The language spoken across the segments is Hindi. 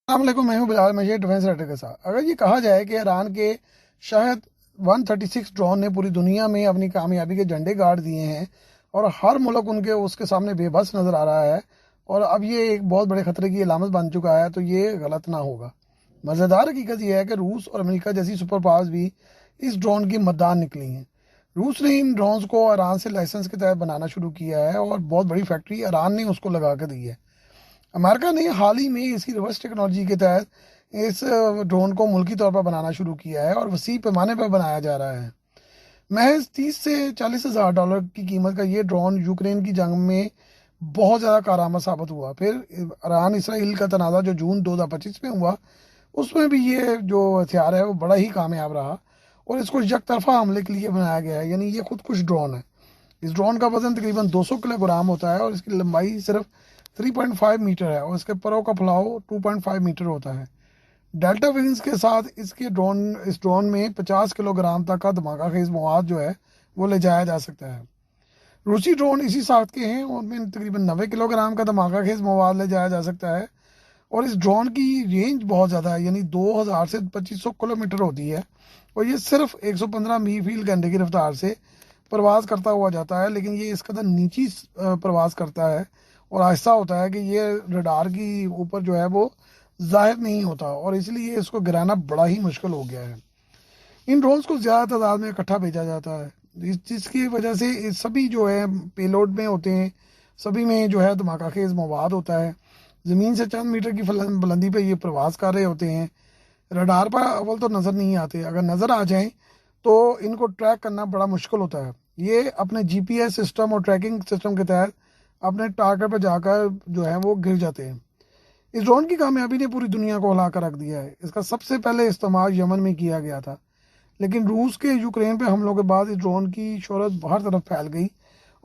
अस्सलामुअलैकुम, मैं हूं बिलाल मजीद डिफेंस रेडर के साथ। अगर ये कहा जाए कि ईरान के शायद 136 ड्रोन ने पूरी दुनिया में अपनी कामयाबी के झंडे गाड़ दिए हैं और हर मुल्क उनके उसके सामने बेबस नज़र आ रहा है और अब ये एक बहुत बड़े खतरे की अलामत बन चुका है, तो ये गलत ना होगा। मज़ेदार हकीकत यह है कि रूस और अमेरिका जैसी सुपर पावर्स भी इस ड्रोन की मददार निकली हैं। रूस ने इन ड्रोन्स को ईरान से लाइसेंस के तहत बनाना शुरू किया है और बहुत बड़ी फैक्ट्री ईरान ने उसको लगा कर दी है। अमेरिका ने हाल ही में इसकी रिवर्स टेक्नोलॉजी के तहत इस ड्रोन को मुल्की तौर पर बनाना शुरू किया है और वसी पैमाने पर बनाया जा रहा है। महज 30 से 40 हज़ार डॉलर की कीमत का ये ड्रोन यूक्रेन की जंग में बहुत ज़्यादा कारआमद साबित हुआ। फिर ईरान इसराइल का तनाज़ा जो जून 2025 में हुआ, उसमें भी ये जो हथियार है वो बड़ा ही कामयाब रहा और इसको एक तरफा हमले के लिए बनाया गया है, यानी ये खुद कुछ ड्रोन है। इस ड्रोन का वजन तकरीबन 200 किलोग्राम होता है और इसकी लंबाई सिर्फ 3.5 मीटर है और इसके परों का फैलाव 2.5 मीटर होता है। डेल्टा विंग्स के साथ इस ड्रोन में 50 किलोग्राम तक का धमाका खेज मवाद जो है वो ले जाया जा सकता है। रूसी ड्रोन इसी साथ के हैं, उनमें तकरीबन 90 किलोग्राम का धमाका खेज मवाद ले जाया जा सकता है और इस ड्रोन की रेंज बहुत ज़्यादा है, यानी 2000 से 2500 किलोमीटर होती है और ये सिर्फ 115 मील घंटे की रफ्तार से प्रवास करता हुआ जाता है। लेकिन ये इस कदर नीची प्रवास करता है और आहिस्ता होता है कि ये रडार की ऊपर जो है वो जाहिर नहीं होता और इसलिए इसको गिराना बड़ा ही मुश्किल हो गया है। इन ड्रोन्स को ज़्यादा तादाद में इकट्ठा भेजा जाता है, जिसकी वजह से सभी जो है पेलोड में होते हैं, सभी में जो है धमाका खेज मवाद होता है। ज़मीन से चंद मीटर की बुलंदी पर ये प्रवास कर रहे होते हैं। रडार पर अव्वल तो नज़र नहीं आते, अगर नज़र आ जाएं तो इनको ट्रैक करना बड़ा मुश्किल होता है। ये अपने जीपीएस सिस्टम और ट्रैकिंग सिस्टम के तहत अपने टारगेट पर जाकर जो है वो गिर जाते हैं। इस ड्रोन की कामयाबी ने पूरी दुनिया को हिला कर रख दिया है। इसका सबसे पहले इस्तेमाल यमन में किया गया था, लेकिन रूस के यूक्रेन पे हमलों के बाद इस ड्रोन की शोहरत हर तरफ फैल गई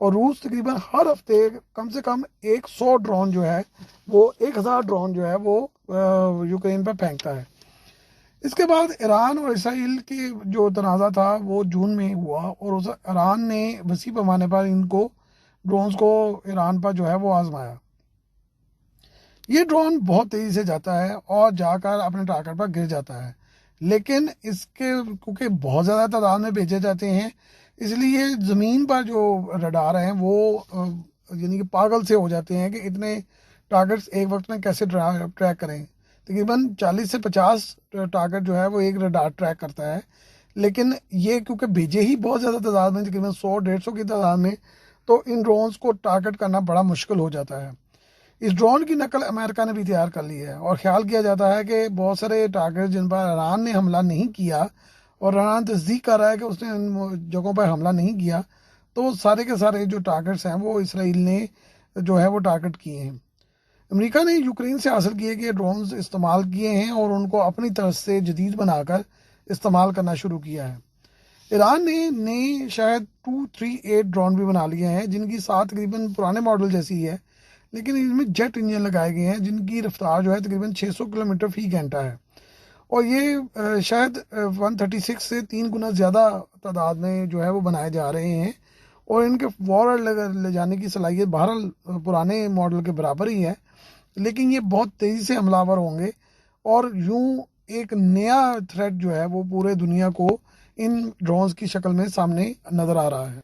और रूस तकरीबन हर हफ्ते कम से कम 100 ड्रोन जो है वो 1000 ड्रोन जो है वो यूक्रेन पर फेंकता है। इसके बाद ईरान और इसराइल की जो तनाज़ा था वो जून में हुआ और उस ईरान ने वसी पैमाने पर इनको ड्रोन्स को ईरान पर जो है वो आजमाया। ये ड्रोन बहुत तेज़ी से जाता है और जाकर अपने टारगेट पर गिर जाता है, लेकिन इसके क्योंकि बहुत ज़्यादा तादाद में भेजे जाते हैं, इसलिए ज़मीन पर जो रडार हैं वो यानी कि पागल से हो जाते हैं कि इतने टारगेट्स एक वक्त में कैसे ट्रैक करें। तकरीबन 40 से 50 टारगेट जो है वो एक रडार ट्रैक करता है, लेकिन ये क्योंकि भेजे ही बहुत ज़्यादा तादाद में, तकरीबन 100-150 की तादाद में, तो इन ड्रोन्स को टारगेट करना बड़ा मुश्किल हो जाता है। इस ड्रोन की नकल अमेरिका ने भी तैयार कर ली है और ख्याल किया जाता है कि बहुत सारे टारगेट जिन पर ईरान ने हमला नहीं किया और ईरान तस्दीक कर रहा है कि उसने उन जगहों पर हमला नहीं किया, तो सारे के सारे जो टारगेट्स हैं वो इसराइल ने जो है वो टारगेट किए हैं। अमेरिका ने यूक्रेन से हासिल किए गए ड्रोन्स इस्तेमाल किए हैं और उनको अपनी तरफ से जदीद बनाकर इस्तेमाल करना शुरू किया है। ईरान ने नए शायद 238 ड्रोन भी बना लिए हैं, जिनकी साथ तकरीबन पुराने मॉडल जैसी है, लेकिन इनमें जेट इंजन लगाए गए हैं जिनकी रफ्तार जो है तकरीबन 600 किलोमीटर फी घंटा है और ये शायद 136 से 3 गुना ज़्यादा तादाद में जो है वो बनाए जा रहे हैं और इनके वॉर ले जाने की सलाहियत बहरहाल पुराने मॉडल के बराबर ही है, लेकिन ये बहुत तेज़ी से हमलावर होंगे और यूं एक नया थ्रेट जो है वो पूरे दुनिया को इन ड्रोन्स की शक्ल में सामने नज़र आ रहा है।